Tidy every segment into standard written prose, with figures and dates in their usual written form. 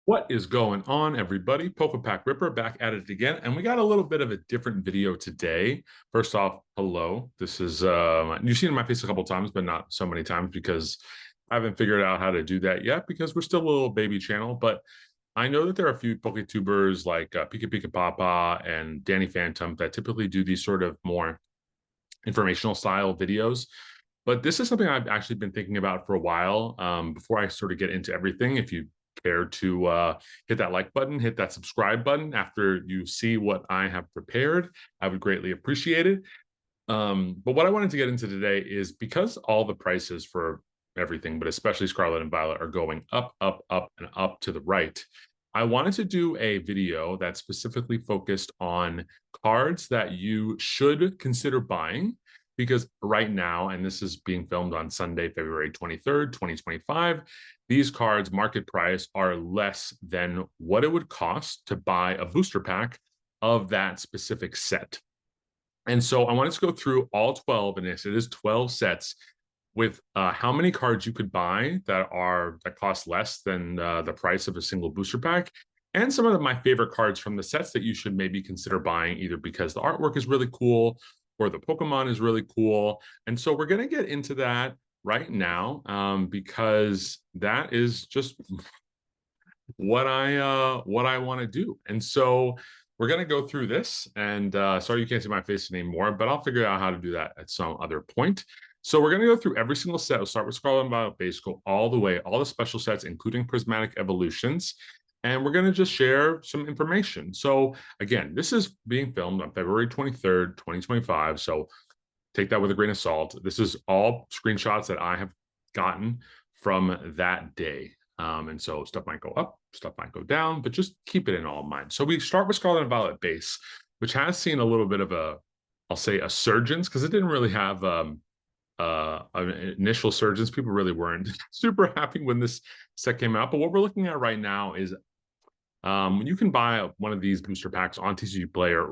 What is going on, everybody? Pack Ripper back at it again, and we got a little bit of a different video today. First off, hello. This is you've seen my face a couple times, but not so many times because I haven't figured out how to do that yet because we're still a little baby channel. But I know that there are a few PokeTubers like Pika Pika Papa and Danny Phantom that typically do these sort of more informational style videos. But this is something I've actually been thinking about for a while. Before I sort of get into everything, if you care to hit that like button, hit that subscribe button after you see what I have prepared, I would greatly appreciate it. But what I wanted to get into today is because all the prices for everything, but especially Scarlet and Violet, are going up, up, up, and up to the right. I wanted to do a video that's specifically focused on cards that you should consider buying because right now, and this is being filmed on Sunday, February 23rd, 2025, these cards market price are less than what it would cost to buy a booster pack of that specific set. And so I wanted to go through all 12, and it is 12 sets with how many cards you could buy that cost less than the price of a single booster pack, and some of my favorite cards from the sets that you should maybe consider buying, either because the artwork is really cool or the Pokemon is really cool. And so we're going to get into that right now because that is just what I want to do. And so we're going to go through this, and sorry you can't see my face anymore, but I'll figure out how to do that at some other point. So we're going to go through every single set. We'll start with Scarlet and Violet base, go all the way, all the special sets, including Prismatic Evolutions, and we're going to just share some information. So again, this is being filmed on February 23rd, 2025, so take that with a grain of salt. This is all screenshots that I have gotten from that day. And so stuff might go up, stuff might go down, but just keep it in all mind. So we start with Scarlet and Violet base, which has seen a little bit of I'll say a surgence, because it didn't really have an initial surgence. People really weren't super happy when this set came out. But what we're looking at right now is you can buy one of these booster packs on TCG Player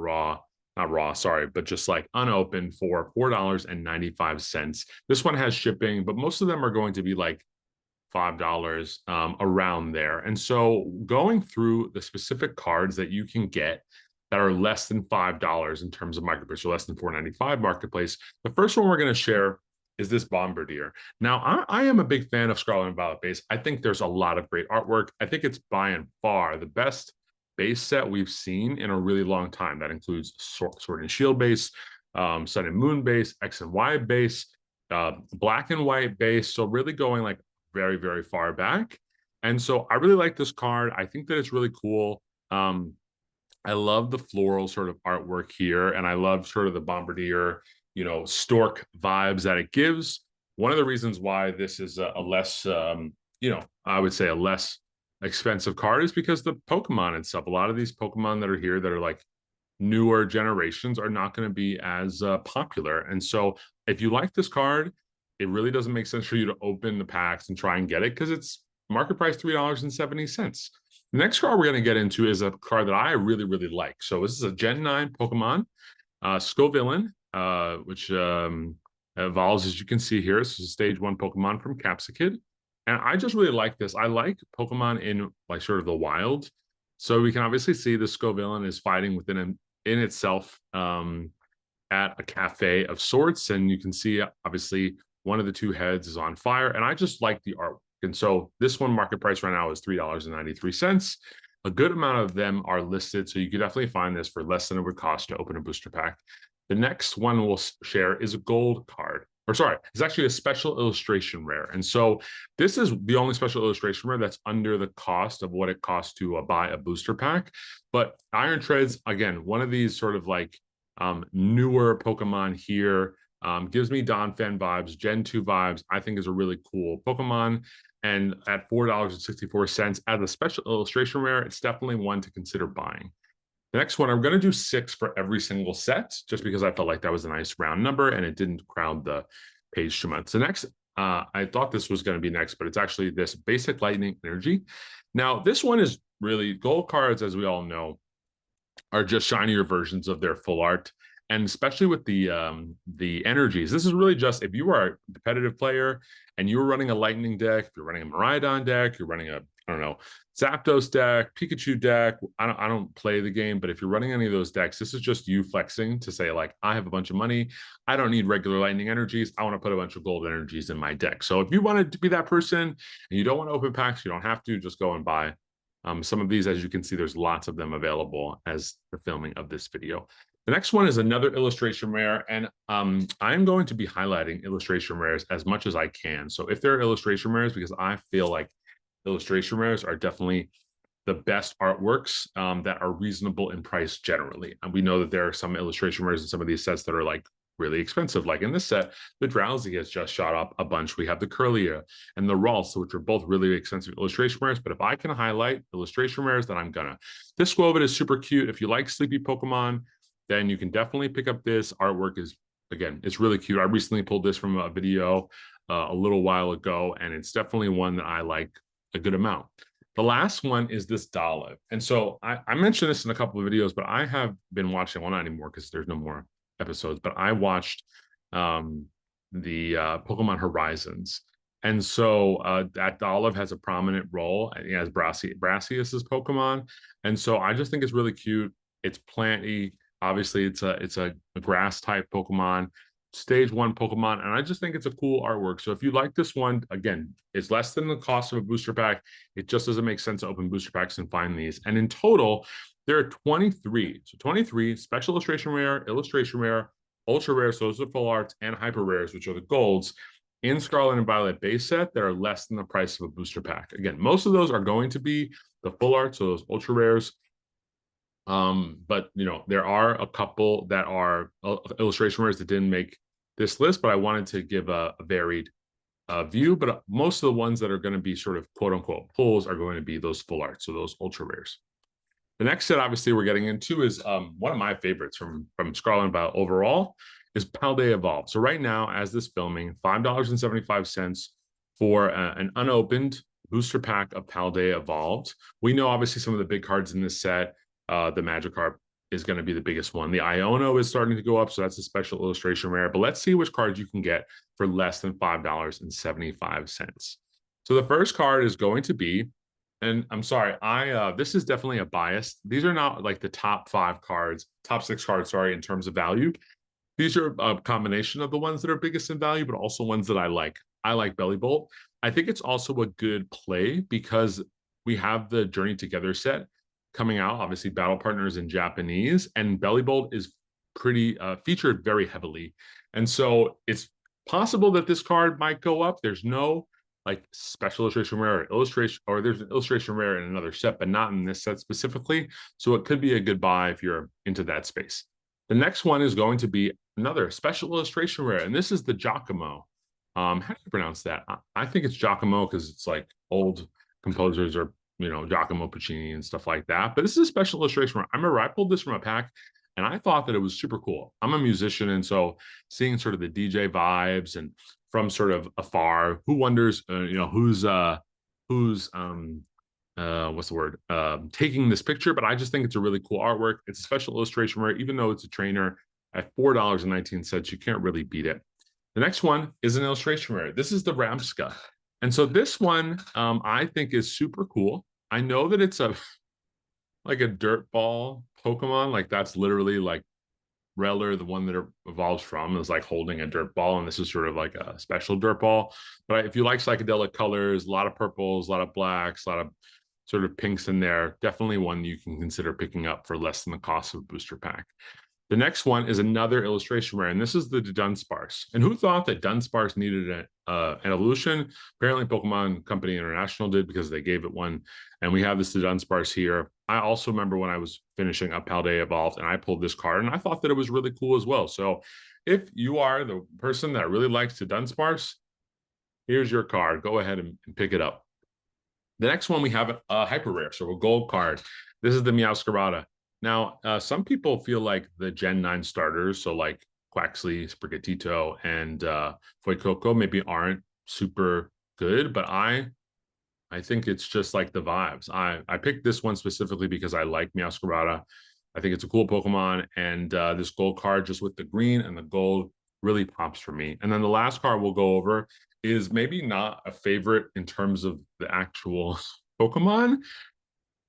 not raw, sorry, but just like unopened for $4.95. This one has shipping, but most of them are going to be like $5 around there. And so going through the specific cards that you can get that are less than $5 in terms of marketplace, or less than $4.95 marketplace, the first one we're going to share is this Bombardier. Now, I am a big fan of Scarlet and Violet base. I think there's a lot of great artwork. I think it's by and far the best base set we've seen in a really long time. That includes Sword and Shield base, Sun and Moon base, X and Y base, Black and White base. So really going like very, very far back. And so I really like this card. I think that it's really cool. I love the floral sort of artwork here, and I love sort of the Bombardier, stork vibes that it gives. One of the reasons why this is a less, I would say a less expensive card is because the Pokemon itself, a lot of these Pokemon that are here that are like newer generations are not going to be as popular. And so if you like this card, it really doesn't make sense for you to open the packs and try and get it because it's market price $3.70. The next card we're going to get into is a card that I really, really like. So this is a Gen 9 Pokemon, Scovillain, which evolves, as you can see here. This is a stage 1 Pokemon from Capsicid. And I just really like this. I like Pokemon in like sort of the wild. So we can obviously see the Scovillain is fighting within in itself at a cafe of sorts. And you can see, obviously, one of the two heads is on fire. And I just like the artwork. And so this one market price right now is $3.93. A good amount of them are listed. So you could definitely find this for less than it would cost to open a booster pack. The next one we'll share is a gold card. Or sorry, it's actually a special illustration rare. And so this is the only special illustration rare that's under the cost of what it costs to buy a booster pack. But Iron Treads, again, one of these sort of like newer Pokemon here, gives me Donphan vibes, Gen 2 vibes. I think is a really cool Pokemon. And at $4.64 as a special illustration rare, it's definitely one to consider buying. The next one, I'm going to do 6 for every single set, just because I felt like that was a nice round number and it didn't crowd the page too much. So next, I thought this was going to be next, but it's actually this Basic Lightning Energy. Now, this one is really gold cards, as we all know, are just shinier versions of their full art. And especially with the energies, this is really just if you are a competitive player and you're running a Lightning deck, if you're running a Miraidon deck, you're running a I don't know, Zapdos deck, Pikachu deck. I don't play the game, but if you're running any of those decks, this is just you flexing to say, like, I have a bunch of money. I don't need regular lightning energies. I want to put a bunch of gold energies in my deck. So if you wanted to be that person and you don't want to open packs, you don't have to. Just go and buy some of these. As you can see, there's lots of them available as the filming of this video. The next one is another illustration rare, and I'm going to be highlighting illustration rares as much as I can. So if there are illustration rares, because I feel like illustration rares are definitely the best artworks that are reasonable in price generally. And we know that there are some illustration rares in some of these sets that are like really expensive. Like in this set, the Drowsy has just shot up a bunch. We have the Curlia and the Ralts, which are both really expensive illustration rares. But if I can highlight illustration rares, then I'm gonna. This Squovit is super cute. If you like sleepy Pokemon, then you can definitely pick up this. Artwork is, again, it's really cute. I recently pulled this from a video a little while ago, and it's definitely one that I like a good amount. The last one is this Dolliv. And so I mentioned this in a couple of videos, but I have been watching, well, not anymore because there's no more episodes, but I watched the Pokemon Horizons. And so that Dolliv has a prominent role. It has Brassius's Pokemon. And so I just think it's really cute. It's planty. Obviously, it's a grass type Pokemon. Stage 1 Pokemon, and I just think it's a cool artwork. So if you like this one, again, it's less than the cost of a booster pack. It just doesn't make sense to open booster packs and find these. And in total, there are 23. So 23 special illustration rare, ultra rare, so those are full arts, and hyper rares, which are the golds, in Scarlet and Violet base set that are less than the price of a booster pack. Again, most of those are going to be the full art, so those ultra rares. But you know, there are a couple that are illustration rares that didn't make this list, but I wanted to give a varied view. But most of the ones that are going to be sort of quote unquote pulls are going to be those full art, so those ultra rares. The next set, obviously, we're getting into is one of my favorites from Scarlet and Violet overall is Paldea Evolved. So right now, as this filming, $5.75 for an unopened booster pack of Paldea Evolved. We know obviously some of the big cards in this set. The Magikarp is going to be the biggest one. The Iono is starting to go up, so that's a special illustration rare. But let's see which cards you can get for less than $5.75. So the first card is going to be, and I'm sorry, this is definitely a bias. These are not like the top 5 cards, top 6 cards, sorry, in terms of value. These are a combination of the ones that are biggest in value, but also ones that I like. I like Bellibolt. I think it's also a good play because we have the Journey Together set coming out, obviously Battle Partners in Japanese, and Bellibolt is pretty featured very heavily. And so it's possible that this card might go up. There's no like special illustration rare or illustration, or there's an illustration rare in another set, but not in this set specifically. So it could be a good buy if you're into that space. The next one is going to be another special illustration rare, and this is the Giacomo. How do you pronounce that? I think it's Giacomo because it's like old composers are, you know, Giacomo Puccini and stuff like that. But this is a special illustration. I remember I pulled this from a pack and I thought that it was super cool. I'm a musician, and so seeing sort of the DJ vibes and from sort of afar, who wonders, you know, who's what's the word? Taking this picture. But I just think it's a really cool artwork. It's a special illustration rare, even though it's a trainer at $4.19, you can't really beat it. The next one is an illustration rare. This is the Ramska. And so this one, I think is super cool. I know that it's like a dirt ball Pokemon. Like that's literally like Reller, the one that it evolves from, is like holding a dirt ball. And this is sort of like a special dirt ball. But if you like psychedelic colors, a lot of purples, a lot of blacks, a lot of sort of pinks in there, definitely one you can consider picking up for less than the cost of a booster pack. The next one is another illustration rare, and this is the Dunsparce. And who thought that Dunsparce needed an evolution? Apparently Pokemon Company International did, because they gave it one. And we have this Dunsparce here. I also remember when I was finishing up Paldea Evolved and I pulled this card, and I thought that it was really cool as well. So if you are the person that really likes Dunsparce, here's your card. Go ahead and pick it up. The next one, we have a hyper rare, so a gold card. This is the Meowscarada. Now, some people feel like the Gen 9 starters, so like Quaxley, Sprigatito, and Fuecoco maybe aren't super good, but I think it's just like the vibes. I picked this one specifically because I like Meowscarada. I think it's a cool Pokemon, and this gold card just with the green and the gold really pops for me. And then the last card we'll go over is maybe not a favorite in terms of the actual Pokemon.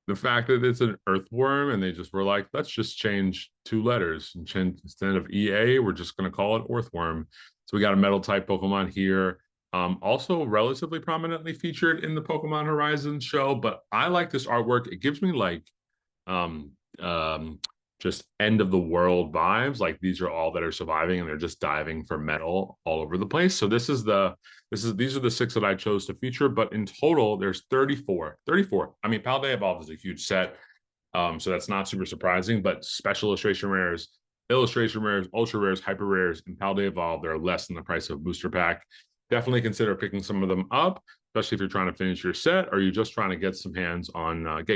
The fact that it's an earthworm and they just were like, let's just change 2 letters and change instead of EA, we're just going to call it earthworm. So we got a metal type Pokemon here. Also relatively prominently featured in the Pokemon Horizon show, but I like this artwork. It gives me like um, um, just end of the world vibes. Like these are all that are surviving and they're just diving for metal all over the place. So these are the 6 that I chose to feature, but in total there's 34. I mean, Paldea Evolved is a huge set. So that's not super surprising, but special illustration rares, ultra rares, hyper rares, and Paldea Evolved, they're less than the price of a booster pack. Definitely consider picking some of them up, especially if you're trying to finish your set or you're just trying to get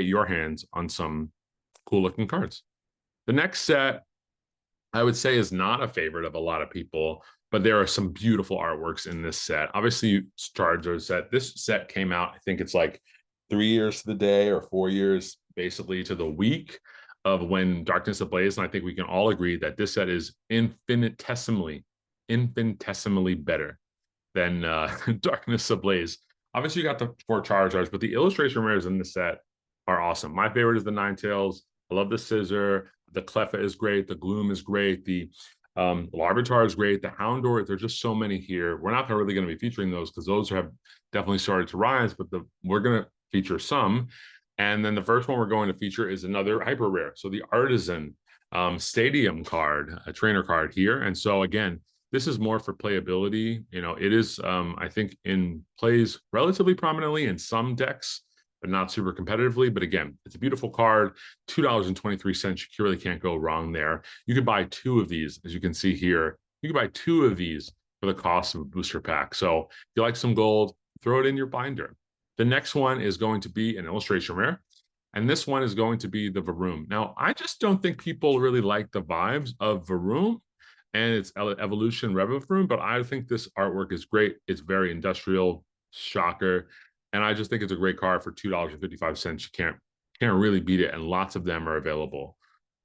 your hands on some cool looking cards. The next set, I would say, is not a favorite of a lot of people, but there are some beautiful artworks in this set. Obviously, Charizard set. This set came out, I think it's like 3 years to the day or 4 years, basically to the week of when Darkness Ablaze. And I think we can all agree that this set is infinitesimally better than Darkness Ablaze. Obviously, you got the 4 Charizards, but the illustration rares in this set are awesome. My favorite is the Ninetales. I love the Scissor. The Cleffa is great. The Gloom is great. The Larvitar is great. The Houndour, there's just so many here. We're not really going to be featuring those because those have definitely started to rise, but we're going to feature some. And then the first one we're going to feature is another hyper rare. So the Artisan Stadium card, a trainer card here. And so again, this is more for playability. You know, it is, I think, plays relatively prominently in some decks, but not super competitively. But again, it's a beautiful card. $2.23. You really can't go wrong there. You could buy 2 of these, as you can see here. You could buy 2 of these for the cost of a booster pack. So if you like some gold, throw it in your binder. The next one is going to be an illustration rare. And this one is going to be the Varoom. Now, I just don't think people really like the vibes of Varoom and its evolution Revavroom, but I think this artwork is great. It's very industrial, shocker. And I just think it's a great card for $2.55. You can't really beat it. And lots of them are available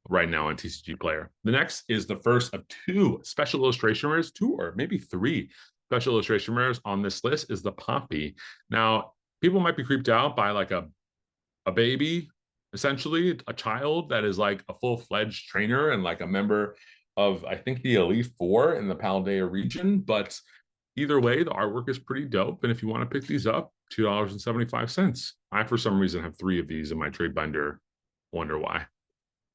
right now on TCG Player. The next is the first of 2 special illustration rares, 2 or maybe 3 special illustration rares on this list is the Poppy. Now, people might be creeped out by like a baby, essentially a child that is like a full-fledged trainer and like a member of, I think, the Elite Four in the Paldea region. But either way, the artwork is pretty dope. And if you want to pick these up, $2.75. I, for some reason, have 3 of these in my trade binder. Wonder why.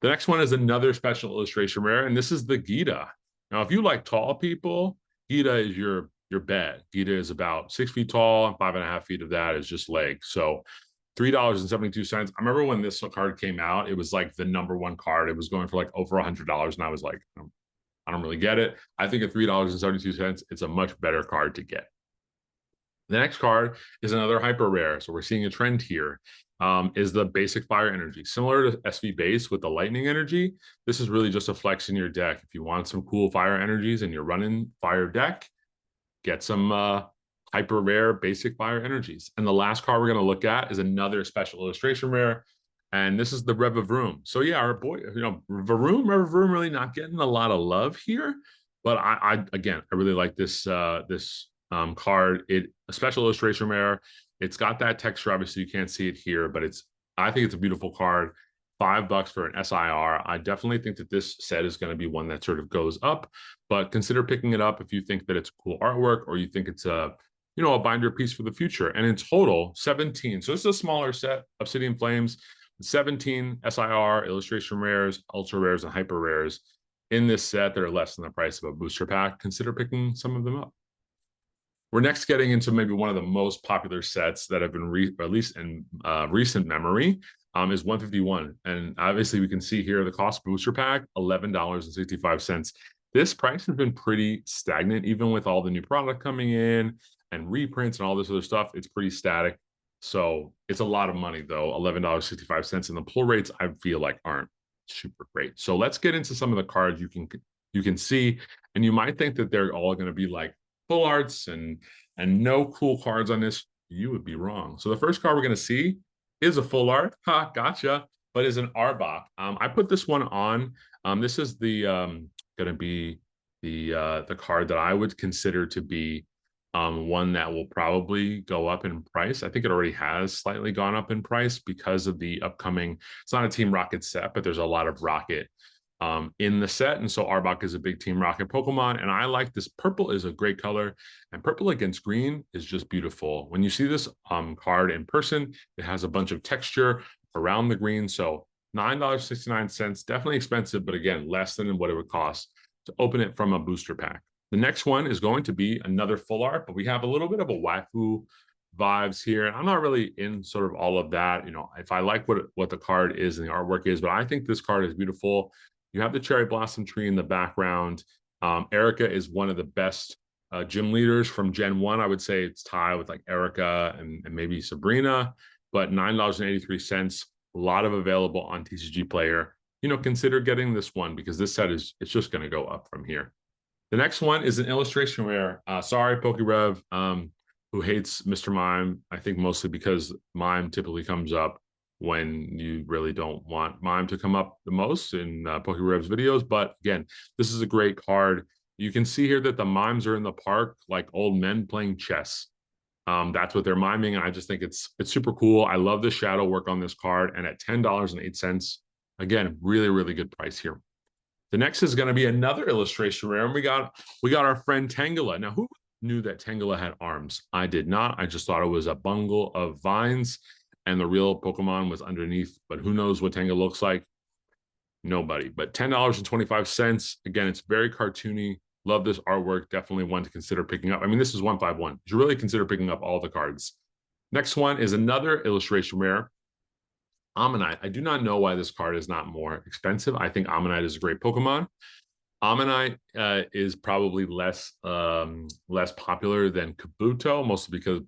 The next one is another special illustration rare, and this is the Gita. Now, if you like tall people, Gita is your bet. Gita is about 6 feet tall, and 5.5 feet of that is just legs. So $3.72. I remember when this card came out, it was like the #1 card. It was going for like over $100, and I was like, I don't really get it. I think at $3.72, it's a much better card to get. The next card is another hyper rare. So we're seeing a trend here. Is the basic fire energy. Similar to SV base with the lightning energy, this is really just a flex in your deck. If you want some cool fire energies and you're running fire deck, get some hyper rare basic fire energies. And the last card we're going to look at is another special illustration rare. And this is the Revavroom. So yeah, our boy, Revavroom really not getting a lot of love here. But I really like this card. A special illustration rare. It's got that texture. Obviously, you can't see it here, but I think it's a beautiful card. $5 for an SIR. I definitely think that this set is going to be one that sort of goes up, but consider picking it up if you think that it's cool artwork or you think it's a binder piece for the future. And in total, 17. So this is a smaller set, Obsidian Flames, 17 SIR, illustration rares, ultra rares, and hyper rares in this set that are less than the price of a booster pack. Consider picking some of them up. We're next getting into maybe one of the most popular sets that have been released in recent memory, is 151. And obviously we can see here the cost booster pack, $11.65. This price has been pretty stagnant, even with all the new product coming in and reprints and all this other stuff. It's pretty static. So it's a lot of money though, $11.65. And the pull rates I feel like aren't super great. So let's get into some of the cards you can see. And you might think that they're all going to be like full arts and no cool cards on this. You would be wrong. So the first card we're going to see is a full art. Ha, gotcha. But is an Arbok. I put this one on. This is the going to be the card that I would consider to be one that will probably go up in price. I think it already has slightly gone up in price because of the upcoming, it's not a Team Rocket set, but there's a lot of Rocket in the set. And so Arbok is a big Team Rocket Pokemon. And I like this. Purple is a great color, and purple against green is just beautiful. When you see this card in person, it has a bunch of texture around the green. So $9.69, definitely expensive, but again, less than what it would cost to open it from a booster pack. The next one is going to be another full art, but we have a little bit of a waifu vibes here. I'm not really in sort of all of that. You know, if I like what the card is and the artwork is, but I think this card is beautiful. You have the cherry blossom tree in the background. Erica is one of the best gym leaders from Gen 1. I would say it's tied with like Erica and maybe Sabrina, but $9.83, a lot of available on TCG Player. You know, consider getting this one because this set it's just going to go up from here. The next one is an illustration rare. Sorry, PokeRev, who hates Mr. Mime. I think mostly because Mime typically comes up when you really don't want Mime to come up the most in PokeRev's videos. But again, this is a great card. You can see here that the Mimes are in the park like old men playing chess. That's what they're miming, and I just think it's super cool. I love the shadow work on this card, and at $10.08, again, really, really good price here. The next is going to be another illustration rare, and we got our friend Tangela. Now, who knew that Tangela had arms? I did not. I just thought it was a bundle of vines, and the real Pokemon was underneath. But who knows what Tangela looks like? Nobody. But $10.25. Again, it's very cartoony. Love this artwork. Definitely one to consider picking up. I mean, this is 151. You should really consider picking up all the cards. Next one is another illustration rare. Ammonite. I do not know why this card is not more expensive. I think Ammonite is a great Pokemon. Ammonite is probably less popular than Kabuto, mostly because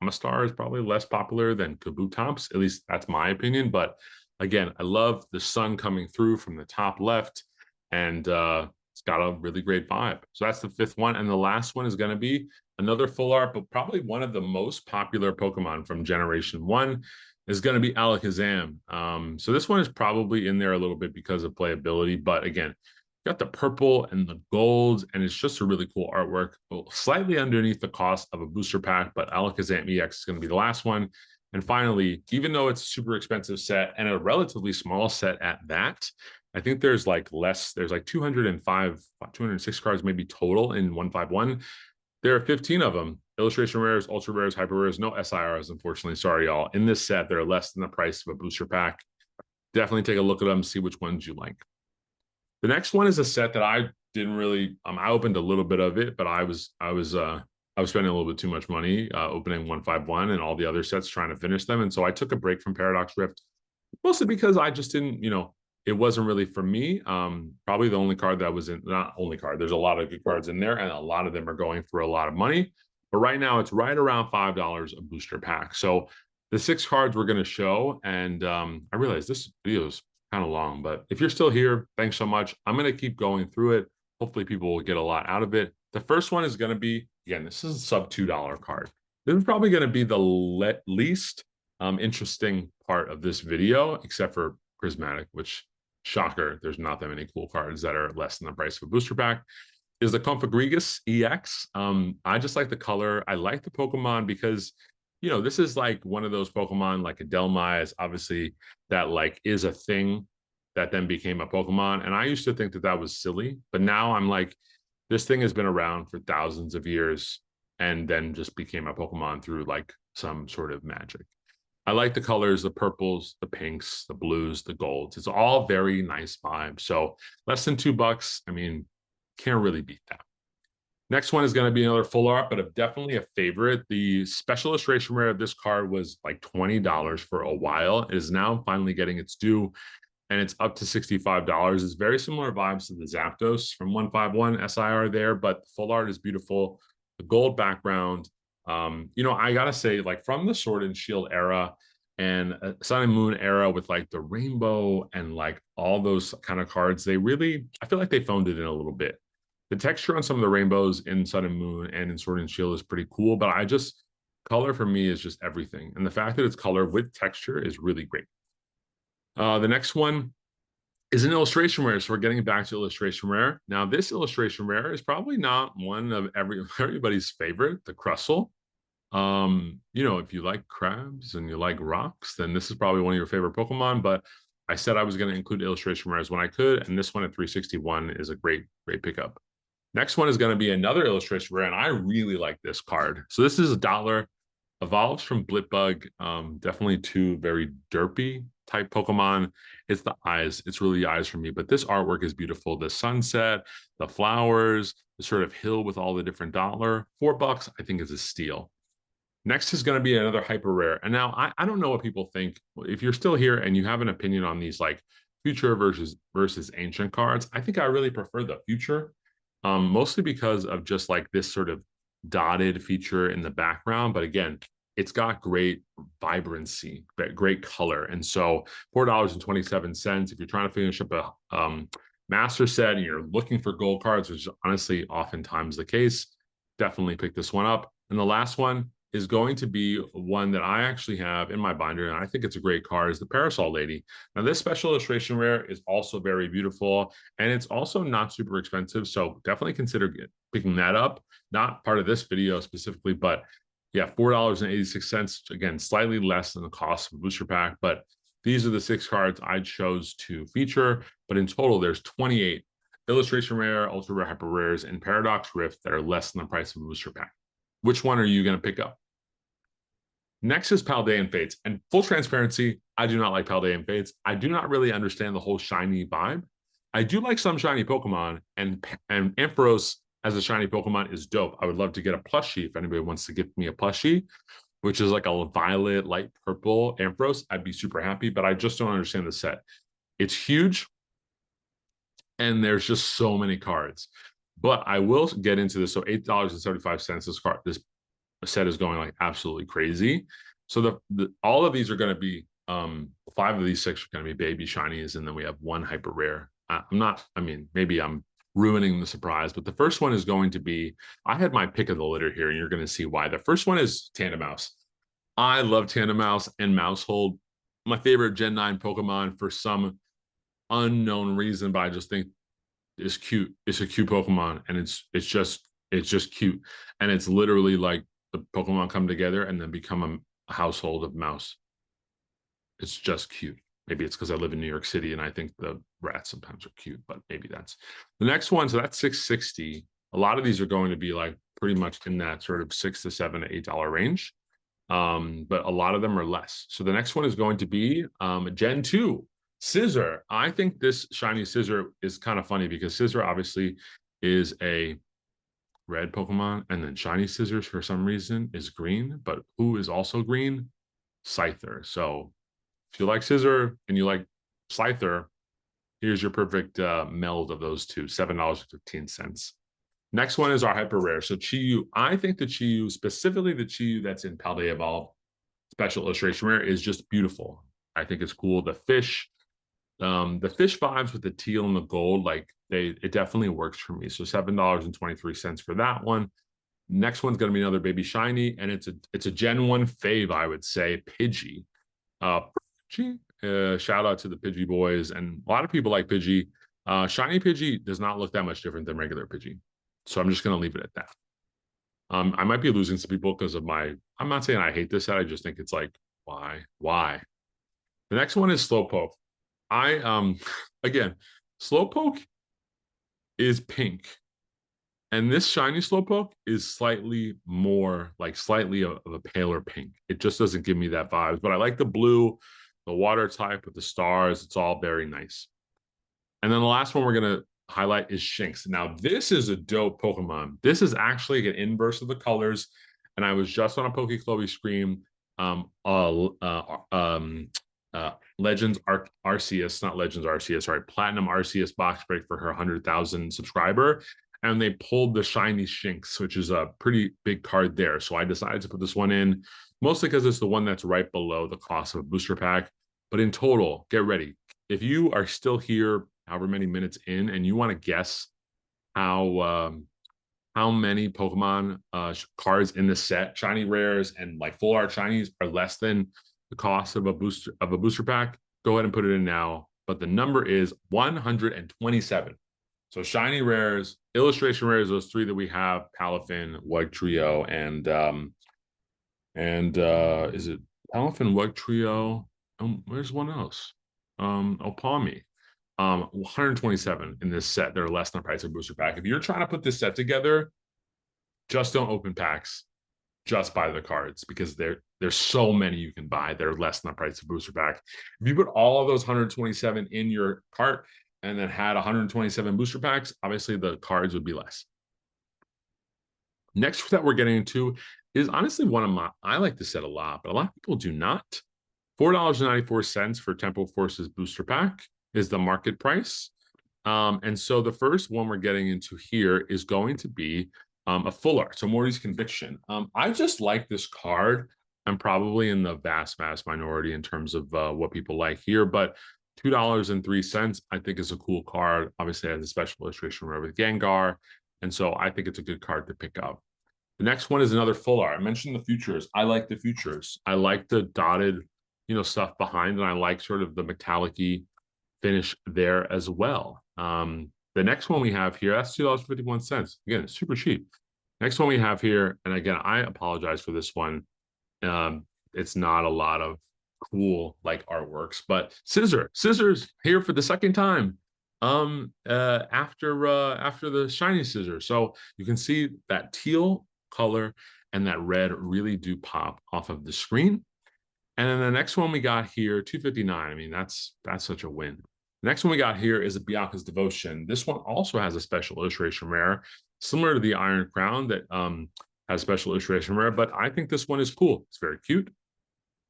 Amistar is probably less popular than Kabutops. At least that's my opinion. But again, I love the sun coming through from the top left, and it's got a really great vibe. So that's the fifth one. And the last one is going to be another full art, but probably one of the most popular Pokemon from Generation 1 is going to be Alakazam. So this one is probably in there a little bit because of playability. But again, got the purple and the gold, and it's just a really cool artwork. Slightly underneath the cost of a booster pack, but Alakazam EX is going to be the last one. And finally, even though it's a super expensive set and a relatively small set at that, I think there's like 205, 206 cards maybe total in 151. There are 15 of them. Illustration rares, ultra rares, hyper rares, no SIRs, unfortunately. Sorry, y'all. In this set, they're less than the price of a booster pack. Definitely take a look at them, see which ones you like. The next one is a set that I didn't really, I opened a little bit of it, but I was spending a little bit too much money opening 151 and all the other sets trying to finish them. And so I took a break from Paradox Rift, mostly because I just didn't, it wasn't really for me. Probably the only card that was in, not only card, there's a lot of good cards in there, and a lot of them are going for a lot of money. But right now it's right around $5 a booster pack. So the 6 cards we're going to show, and I realize this video is kind of long, but if you're still here, thanks so much. I'm going to keep going through it. Hopefully people will get a lot out of it. The first one is going to be, again, this is a sub $2 card. This is probably going to be the least interesting part of this video, except for Prismatic, which, shocker, there's not that many cool cards that are less than the price of a booster pack, is the Configrigus EX. I just like the color. I like the Pokemon because, this is like one of those Pokemon, like a Delmai, obviously that like is a thing that then became a Pokemon. And I used to think that that was silly, but now I'm like, this thing has been around for thousands of years and then just became a Pokemon through like some sort of magic. I like the colors, the purples, the pinks, the blues, the golds. It's all very nice vibes. So less than $2. I mean, can't really beat that. Next one is going to be another full art, but definitely a favorite. The special illustration rare of this card was like $20 for a while. It is now finally getting its due, and it's up to $65. It's very similar vibes to the Zapdos from 151 SIR there, but the full art is beautiful. The gold background. I gotta say, like from the Sword and Shield era and Sun and Moon era with like the rainbow and like all those kind of cards, I feel like they phoned it in a little bit. The texture on some of the rainbows in Sun and Moon and in Sword and Shield is pretty cool, but color for me is just everything. And the fact that it's color with texture is really great. The next one is an illustration rare. So we're getting back to illustration rare. Now, this illustration rare is probably not one of everybody's favorite, the Crustle. You know, if you like crabs and you like rocks, then this is probably one of your favorite Pokemon. But I said I was going to include illustration rares when I could, and this one at 361 is a great pickup. Next one is going to be another illustration rare, and I really like this card. So this is a dollar, evolves from Blipbug. Definitely two very derpy type Pokemon. It's the eyes. It's really the eyes for me. But this artwork is beautiful. The sunset, the flowers, the sort of hill with all the different dollar. $4, I think, is a steal. Next is going to be another hyper rare. And now I don't know what people think. If you're still here and you have an opinion on these like future versus ancient cards, I think I really prefer the future, mostly because of just like this sort of dotted feature in the background. But again, it's got great vibrancy, great color. And so $4.27, if you're trying to finish up a master set and you're looking for gold cards, which is honestly oftentimes the case, definitely pick this one up. And the last one is going to be one that I actually have in my binder, and I think it's a great card, is the Parasol Lady. Now, this special illustration rare is also very beautiful, and it's also not super expensive, so definitely consider picking that up. Not part of this video specifically, but yeah, $4.86. Again, slightly less than the cost of a booster pack, but these are the 6 cards I chose to feature. But in total, there's 28 illustration rare, ultra rare, hyper rares, and Paradox Rift that are less than the price of a booster pack. Which one are you going to pick up? Next is Paldean Fates. And full transparency, I do not like Paldean Fates. I do not really understand the whole shiny vibe. I do like some shiny Pokemon, and Ampharos as a shiny Pokemon is dope. I would love to get a plushie if anybody wants to give me a plushie, which is like a violet, light purple Ampharos. I'd be super happy, but I just don't understand the set. It's huge, and there's just so many cards. But I will get into this. So $8.75. This set is going like absolutely crazy. So all of these are going to be 5 of these 6 are going to be baby shinies, and then we have 1 hyper rare. Maybe I'm ruining the surprise, but the first one is going to be, I had my pick of the litter here, and you're going to see why. The first one is Tandemaus. I love Tandemaus and Mousehold. My favorite Gen 9 Pokemon for some unknown reason, but I just think is cute. It's a cute Pokemon, and it's just cute, and it's literally like the Pokemon come together and then become a household of mouse. It's just cute. Maybe it's because I live in New York City and I think the rats sometimes are cute, but maybe that's the next one. So that's $6.60. A lot of these are going to be like pretty much in that sort of $6 to $7 to $8 range, but a lot of them are less. So the next one is going to be Gen 2. Scizor. I think this shiny Scizor is kind of funny because Scizor obviously is a red Pokemon, and then shiny Scissors for some reason is green, but who is also green? Scyther. So if you like Scizor and you like Scyther, here's your perfect meld of those two, $7.15. Next one is our hyper rare. So Chi-Yu. I think the Chi-Yu, specifically the Chi-Yu that's in Paldea Evolved special illustration rare, is just beautiful. I think it's cool. The fish vibes with the teal and the gold, like it definitely works for me. So $7.23 for that one. Next one's going to be another baby shiny, and it's a Gen 1 fave, I would say, Pidgey. Shout out to the Pidgey boys, and a lot of people like Pidgey. Shiny Pidgey does not look that much different than regular Pidgey, so I'm just going to leave it at that. I might be losing some people because of I'm not saying I hate this set. I just think it's like, why? The next one is Slowpoke. Again, Slowpoke is pink, and this shiny Slowpoke is slightly of a paler pink. It just doesn't give me that vibe, but I like the blue, the water type with the stars. It's all very nice. And then the last one we're going to highlight is Shinx. Now, this is a dope Pokemon. This is actually an inverse of the colors, and I was just on a PokeChloe screen. Legends Arceus, not Legends Arceus, sorry, Platinum Arceus box break for her 100,000 subscriber, and they pulled the shiny Shinx, which is a pretty big card there. So I decided to put this one in, mostly because it's the one that's right below the cost of a booster pack. But in total, get ready. If you are still here, however many minutes in, and you want to guess how many Pokemon cards in the set, shiny rares and like full art shinies, are less than the cost of a booster pack, go ahead and put it in now. but the number is 127. So shiny rares, illustration rares, those three that we have: Palafin, White Trio, and is it Palafin, White Trio? Where's one else? Opami. 127 in this set. They're less than the price of booster pack. If you're trying to put this set together, just don't open packs. Just buy the cards, because there's so many you can buy that are less than the price of booster pack. If you put all of those 127 in your cart and then had 127 booster packs, obviously the cards would be less. Next that we're getting into is honestly one of my, I like this set a lot, but a lot of people do not. $4.94 for Temporal Forces booster pack is the market price. And so the first one we're getting into here is going to be a full art. So Morty's Conviction. I just like this card. I'm probably in the vast minority in terms of what people like here, but $2.03 I think is a cool card. Obviously it has a special illustration rare with Gengar, and so I think it's a good card to pick up. The next one is another full art. I mentioned the futures. I like the futures. I like the dotted, stuff behind, and I like sort of the metallic-y finish there as well. The next one we have here, that's $2.51. Again, it's super cheap. Next one we have here, and again, I apologize for this one. It's not a lot of cool like artworks, but scissors here for the second time after the shiny scissors. So you can see that teal color and that red really do pop off of the screen. And then the next one we got here, $2.59. I mean, that's such a win. The next one we got here is a Bianca's Devotion. This one also has a special illustration rare, similar to the Iron Crown that has special illustration rare, but I think this one is cool. It's very cute,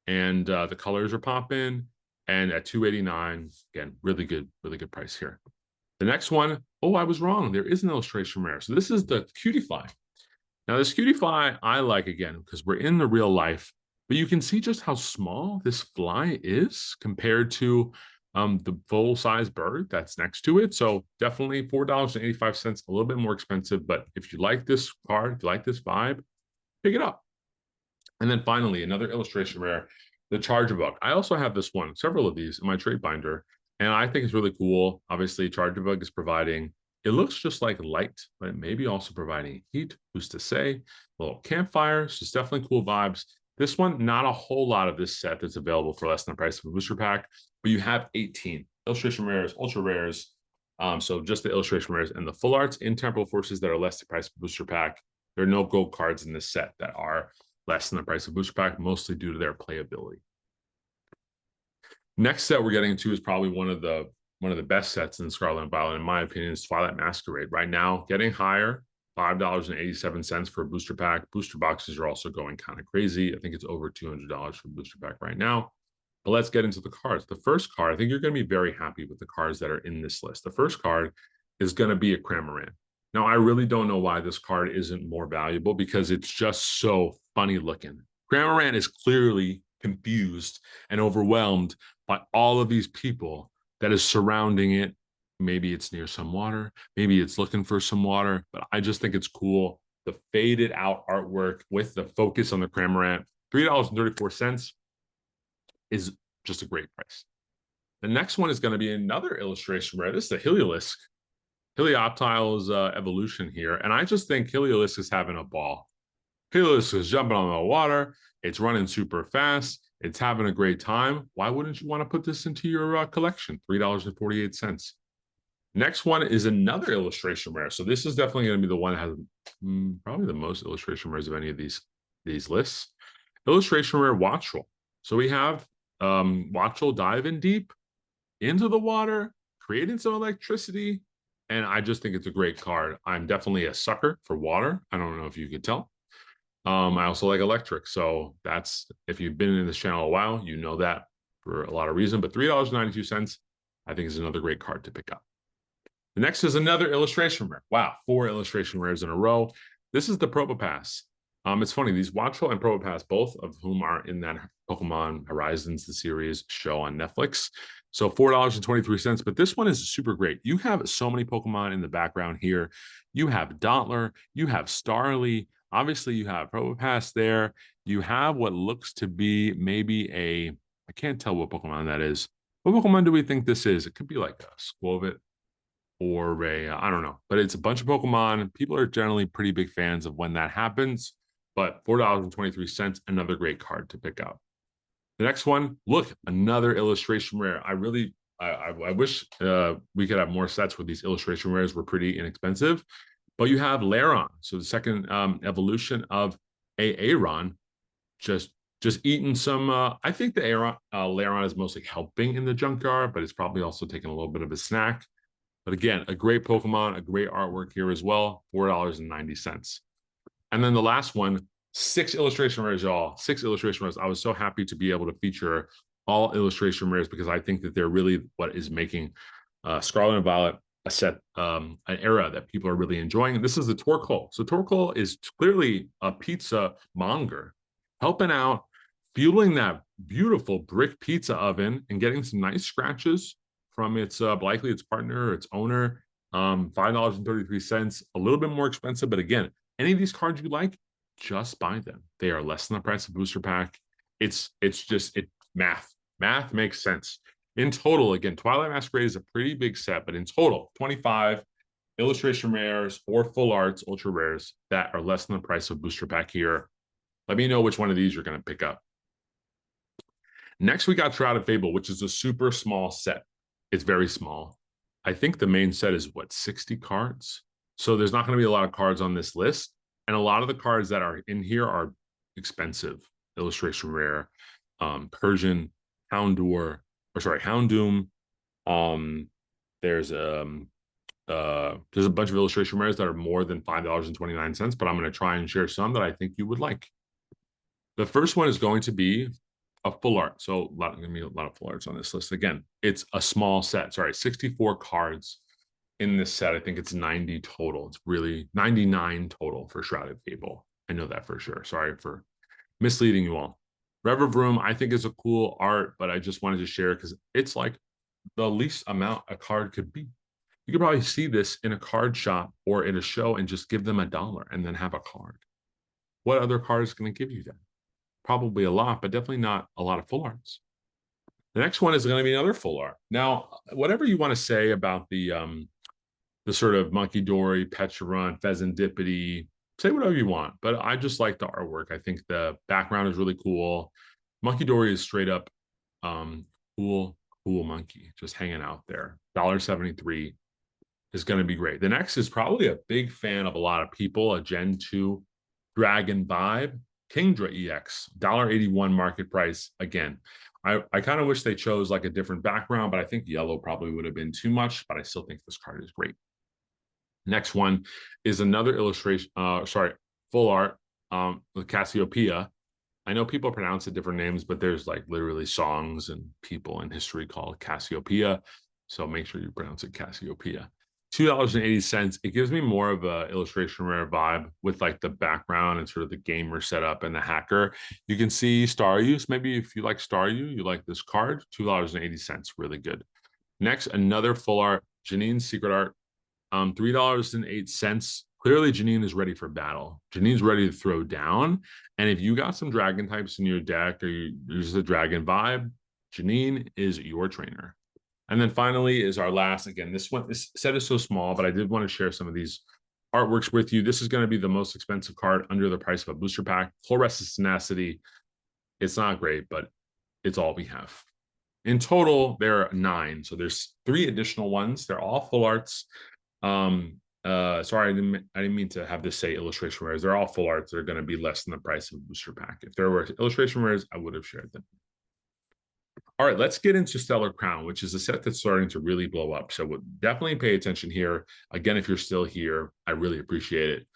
and the colors are popping. And at $2.89, again, really good price here. The next one, oh, I was wrong. There is an illustration rare. So this is the Cutie Fly. Now, this Cutie Fly I like, again, because we're in the real life, but you can see just how small this fly is compared to the full-size bird that's next to it. So definitely $4.85, a little bit more expensive, but if you like this card, if you like this vibe, pick it up. And then finally, another illustration rare, the Charger Bug. I also have this one, several of these in my trade binder, and I think it's really cool. Obviously, Charger Bug is providing, it looks just like light, but it may be also providing heat, who's to say, a little campfire, so it's definitely cool vibes. This one, not a whole lot of this set that's available for less than the price of a booster pack, but you have 18 illustration rares, ultra rares. So just the illustration rares and the full arts in Temporal Forces that are less than the price of a booster pack. There are no gold cards in this set that are less than the price of booster pack, mostly due to their playability. Next set we're getting to is probably one of the best sets in Scarlet and Violet, in my opinion, is Twilight Masquerade. Right now, getting higher. $5.87 for a booster pack. Booster boxes are also going kind of crazy. I think it's over $200 for a booster pack right now. But let's get into the cards. The first card, I think you're going to be very happy with the cards that are in this list. The first card is going to be a Cramorant. Now, I really don't know why this card isn't more valuable, because it's just so funny looking. Cramorant is clearly confused and overwhelmed by all of these people that is surrounding it. Maybe it's near some water. Maybe it's looking for some water, but I just think it's cool. The faded out artwork with the focus on the Cramorant, $3.34 is just a great price. The next one is going to be another illustration rare. This is the Heliolisk. Helioptile's evolution here. And I just think Heliolisk is having a ball. Heliolisk is jumping on the water. It's running super fast. It's having a great time. Why wouldn't you want to put this into your collection? $3.48. Next one is another illustration rare. So this is definitely going to be the one that has probably the most illustration rares of any of these lists. Illustration rare Watchel. So we have Watchel diving deep into the water, creating some electricity, and I just think it's a great card. I'm definitely a sucker for water. I don't know if you could tell. I also like electric. So that's, if you've been in this channel a while, you know that for a lot of reason. But $3.92, I think, is another great card to pick up. The next is another illustration rare. Wow, 4 illustration rares in a row. This is the Probopass. It's funny, these Watchel and Probopass, both of whom are in that Pokemon Horizons, the series show on Netflix. So $4.23, but this one is super great. You have so many Pokemon in the background here. You have Dottler, you have Starly, obviously you have Probopass there. You have what looks to be maybe I can't tell what Pokemon that is. What Pokemon do we think this is? It could be like a Squovit or a, I don't know, but it's a bunch of Pokemon. People are generally pretty big fans of when that happens, but $4.23, another great card to pick up. The next one, look, another illustration rare. I wish we could have more sets where these illustration rares were pretty inexpensive, but you have Lairon. So the second evolution of Aron, just eating some. I think the Lairon is mostly helping in the junkyard, but it's probably also taking a little bit of a snack. But again, a great Pokemon, a great artwork here as well, $4.90. And then the last one, 6 illustration rares, y'all. 6 illustration rares. I was so happy to be able to feature all illustration rares because I think that they're really what is making Scarlet and Violet a set, an era that people are really enjoying. And this is the Torkoal. So Torkoal is clearly a pizza monger, helping out, fueling that beautiful brick pizza oven and getting some nice scratches from its likely its partner or its owner. $5.33, a little bit more expensive, but again, any of these cards you like, just buy them. They are less than the price of booster pack. It's just math. Math makes sense. In total, again, Twilight Masquerade is a pretty big set, but in total, 25 illustration rares or full arts ultra rares that are less than the price of booster pack here. Let me know which one of these you're going to pick up. Next, we got Shrouded Fable, which is a super small set. It's very small. I think the main set is what, 60 cards? So there's not going to be a lot of cards on this list. And a lot of the cards that are in here are expensive. Illustration rare, Persian, Houndoom. There's a bunch of illustration rares that are more than $5.29, but I'm going to try and share some that I think you would like. The first one is going to be a full art. So going to be a lot of full arts on this list. Again, it's a small set. Sorry, 64 cards in this set. I think it's 90 total. It's really 99 total for Shrouded Fable. I know that for sure. Sorry for misleading you all. Rev of Room, I think is a cool art, but I just wanted to share because it's like the least amount a card could be. You could probably see this in a card shop or in a show and just give them $1 and then have a card. What other card is going to give you that? Probably a lot, but definitely not a lot of full arts. The next one is going to be another full art. Now, whatever you want to say about the sort of Monkey Dory, Pecharunt, Pheasantipity, say whatever you want, but I just like the artwork. I think the background is really cool. Monkey Dory is straight up cool monkey just hanging out there. $1.73 is going to be great. The next is probably a big fan of a lot of people, a Gen 2 Dragon Vibe, Kingdra EX, $1.81 market price. Again, I kind of wish they chose like a different background, but I think yellow probably would have been too much, but I still think this card is great. Next one is another illustration, full art, with Cassiopeia. I know people pronounce it different names, but there's like literally songs and people in history called Cassiopeia. So make sure you pronounce it Cassiopeia. $2.80. It gives me more of a illustration rare vibe with like the background and sort of the gamer setup and the hacker. You can see Staryu. Maybe if you like Staryu, you like this card. $2.80, really good. Next, another full art, Janine's Secret Art, $3.08. Clearly, Janine is ready for battle. Janine's ready to throw down. And if you got some dragon types in your deck or you use the dragon vibe, Janine is your trainer. And then finally is our last, again, this set is so small, but I did want to share some of these artworks with you. This is going to be the most expensive card under the price of a booster pack. Fluorescence Tenacity. It's not great, but it's all we have. In total, there are 9. So there's 3 additional ones. They're all full arts. Sorry, I didn't mean to have this say illustration rares. They're all full arts. They're going to be less than the price of a booster pack. If there were illustration rares, I would have shared them. All right, let's get into Stellar Crown, which is a set that's starting to really blow up. So we'll definitely pay attention here. Again, if you're still here, I really appreciate it.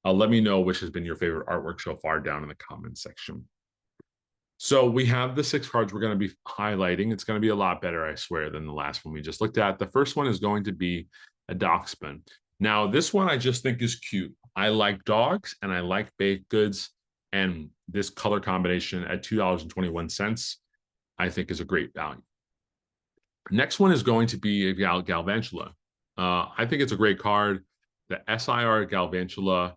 Let me know which has been your favorite artwork so far down in the comments section. So we have the 6 cards we're going to be highlighting. It's going to be a lot better, I swear, than the last one we just looked at. The first one is going to be a Dachshund. Now, this one I just think is cute. I like dogs and I like baked goods. And this color combination at $2.21, I think is a great value. Next one is going to be a Galvantula. I think it's a great card. The SIR Galvantula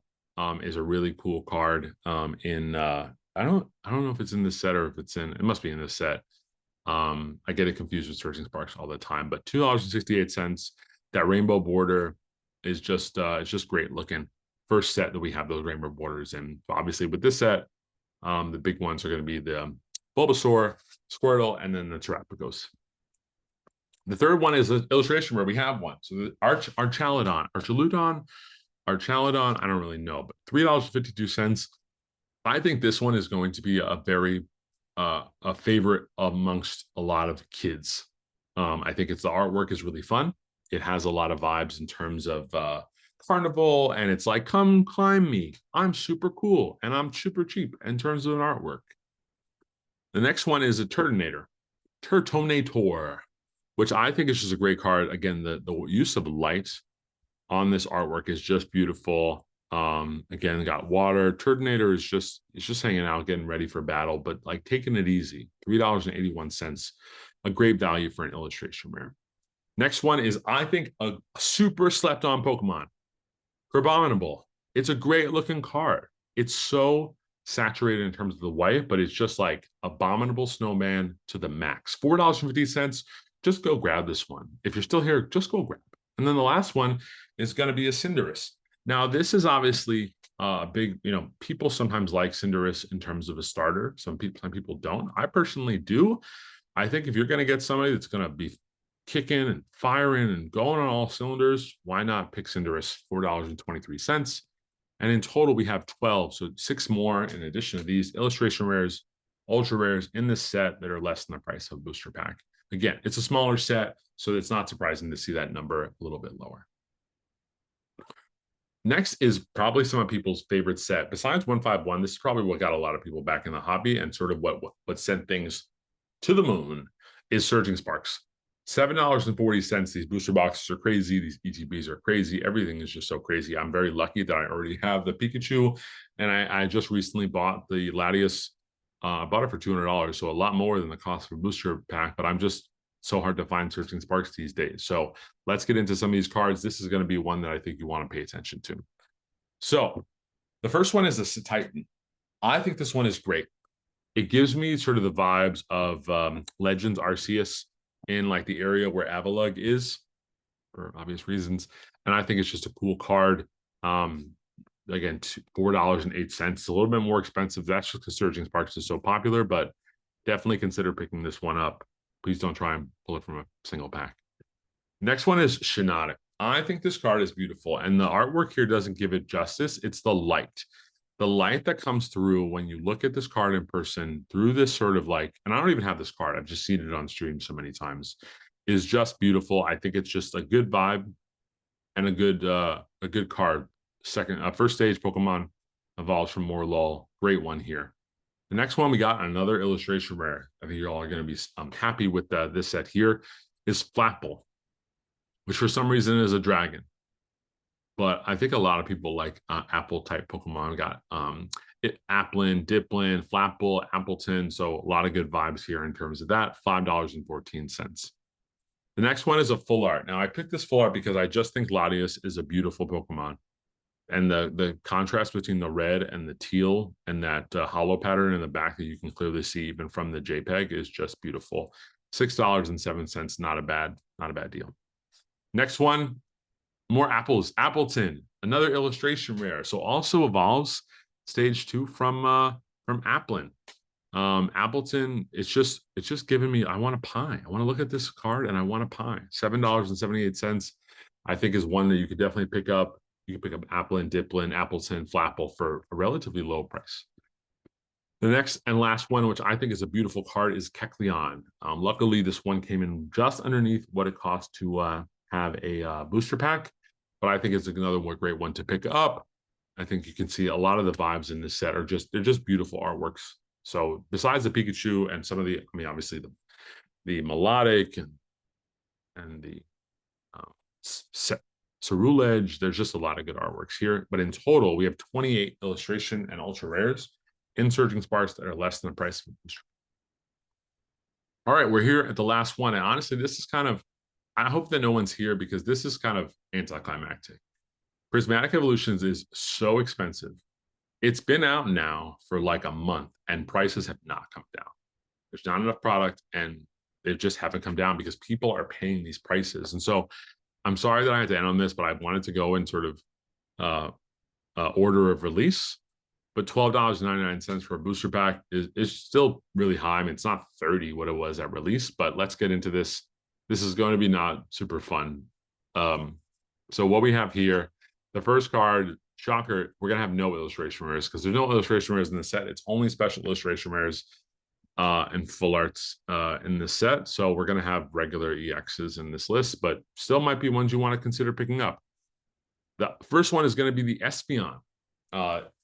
is a really cool card. I don't know if it's in this set or if it's in. It must be in this set. I get it confused with Surging Sparks all the time, but $2.68. That rainbow border is just it's just great looking. First set that we have those rainbow borders in. Obviously, with this set, the big ones are going to be the Bulbasaur, Squirtle, and then the Terrapagos. The third one is an illustration where we have one. So the Archaludon, I don't really know, but $3.52. I think this one is going to be a very a favorite amongst a lot of kids. I think the artwork is really fun. It has a lot of vibes in terms of carnival, and it's like, come climb me. I'm super cool and I'm super cheap in terms of an artwork. The next one is a Turtonator, which I think is just a great card. Again, the use of light on this artwork is just beautiful. Again, got water. Turtonator is just hanging out, getting ready for battle, but like taking it easy. $3.81, a great value for an illustration rare. Next one is, I think, a super slept on Pokemon, Crabominable. It's a great looking card. It's so saturated in terms of the white, but it's just like Abominable Snowman to the max. $4.50. Just go grab this one. If you're still here, just go grab it. And then the last one is going to be a Cinderace. Now, this is obviously a big, people sometimes like Cinderace in terms of a starter. Some people don't. I personally do. I think if you're going to get somebody that's going to be kicking and firing and going on all cylinders, why not pick Cinderace? $4.23. And in total, we have 12. So 6 more in addition to these illustration rares, ultra rares in this set that are less than the price of a booster pack. Again, it's a smaller set, so it's not surprising to see that number a little bit lower. Next is probably some of people's favorite set. Besides 151, this is probably what got a lot of people back in the hobby and sort of what sent things to the moon is Surging Sparks. $7.40. These booster boxes are crazy. These ETBs are crazy. Everything is just so crazy. I'm very lucky that I already have the Pikachu, and I just recently bought the Latias. I bought it for $200, so a lot more than the cost of a booster pack, but I'm just so hard to find Surging Sparks these days. So let's get into some of these cards. This is going to be one that I think you want to pay attention to. So the first one is the Titan. I think this one is great. It gives me sort of the vibes of Legends Arceus in like the area where Avalugg is, for obvious reasons. And I think it's just a cool card. Again, $4.08. It's a little bit more expensive. That's just because Surging Sparks is so popular, but definitely consider picking this one up. Please don't try and pull it from a single pack. Next one is Shiinotic. I think this card is beautiful, and the artwork here doesn't give it justice. It's the light. The light that comes through when you look at this card in person through this sort of like, and I don't even have this card, I've just seen it on stream so many times, is just beautiful. I think it's just a good vibe and a good card. First stage Pokemon evolves from Morlul. Great one here. The next one, we got another illustration rare. I think you all are going to be happy with this set here, is Flapple, which for some reason is a dragon. But I think a lot of people like apple-type Pokemon. Got Applin, Diplin, Flapple, Appleton. So a lot of good vibes here in terms of that. $5.14. The next one is a full art. Now, I picked this full art because I just think Latias is a beautiful Pokemon. And the contrast between the red and the teal and that hollow pattern in the back that you can clearly see even from the JPEG is just beautiful. $6.07, not a bad deal. Next one, more apples. Appleton, another illustration rare. So also evolves stage 2 from Applin. Appleton, it's just giving me, I want a pie. I want to look at this card and I want a pie. $7.78, I think, is one that you could definitely pick up. You can pick up Applin, Diplin, Appleton, Flapple for a relatively low price. The next and last one, which I think is a beautiful card, is Kecleon. Luckily, this one came in just underneath what it costs to have a booster pack, but I think it's another great one to pick up. I think you can see a lot of the vibes in this set they're just beautiful artworks. So besides the Pikachu and some of obviously the melodic and the Ceruledge, there's just a lot of good artworks here. But in total, we have 28 illustration and ultra rares in Surging Sparks that are less than the price of a booster. All right, we're here at the last one. And honestly, this is kind of, I hope that no one's here because this is kind of anticlimactic. Prismatic Evolutions is so expensive. It's been out now for like a month and prices have not come down. There's not enough product and They just haven't come down because people are paying these prices. And so I'm sorry that I had to end on this, but I wanted to go in sort of order of release. But $12.99 for a booster pack is still really high. I mean, it's not 30 what it was at release, but let's get into this. This is going to be not super fun. So what we have here, the first card, shocker, we're going to have no illustration rares because there's no illustration rares in the set. It's only special illustration rares and full arts in this set. So we're going to have regular EXs in this list, but still might be ones you want to consider picking up. The first one is going to be the Espeon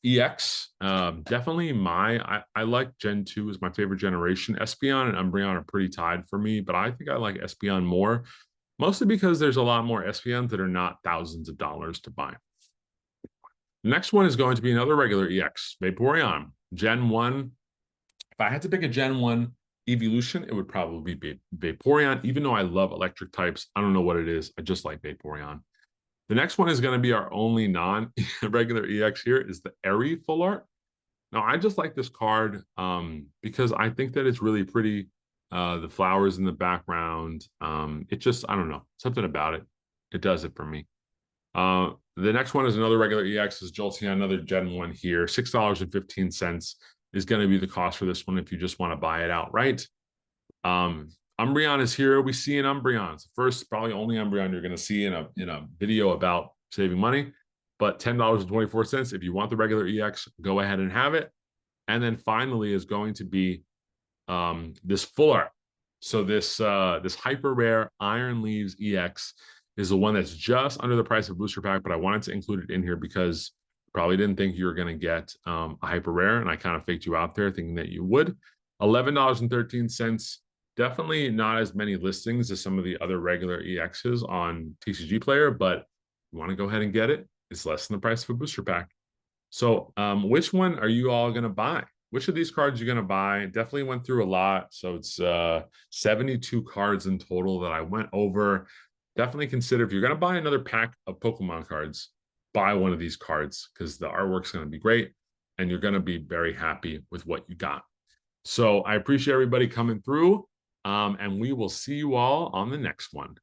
EX. Definitely I like Gen 2 is my favorite generation. Espeon and Umbreon are pretty tied for me, but I think I like Espeon more, mostly because there's a lot more Espeons that are not thousands of dollars to buy. The next one is going to be another regular EX, Vaporeon. Gen 1. If I had to pick a Gen 1 evolution, it would probably be Vaporeon, even though I love electric types. I don't know what it is. I just like Vaporeon. The next one is going to be our only non-regular EX here is the Airy Full Art. Now, I just like this card because I think that it's really pretty. The flowers in the background. It just, I don't know, something about it. It does it for me. The next one is another regular EX is Jolteon, another Gen 1 here. $6.15 is going to be the cost for this one if you just want to buy it outright. Umbreon is here. We see an Umbreon. It's the first, probably only Umbreon you're going to see in a video about saving money. But $10.24. If you want the regular EX, go ahead and have it. And then finally is going to be this full art. So this hyper rare Iron Leaves EX is the one that's just under the price of booster pack, but I wanted to include it in here because probably didn't think you were going to get a hyper rare, and I kind of faked you out there thinking that you would. $11.13. Definitely not as many listings as some of the other regular EXs on TCG Player, but you want to go ahead and get it. It's less than the price of a booster pack. So which one are you all going to buy? Which of these cards you're going to buy? Definitely went through a lot. So it's 72 cards in total that I went over. Definitely consider if you're going to buy another pack of Pokemon cards, buy one of these cards because the artwork's going to be great and you're going to be very happy with what you got. So I appreciate everybody coming through and we will see you all on the next one.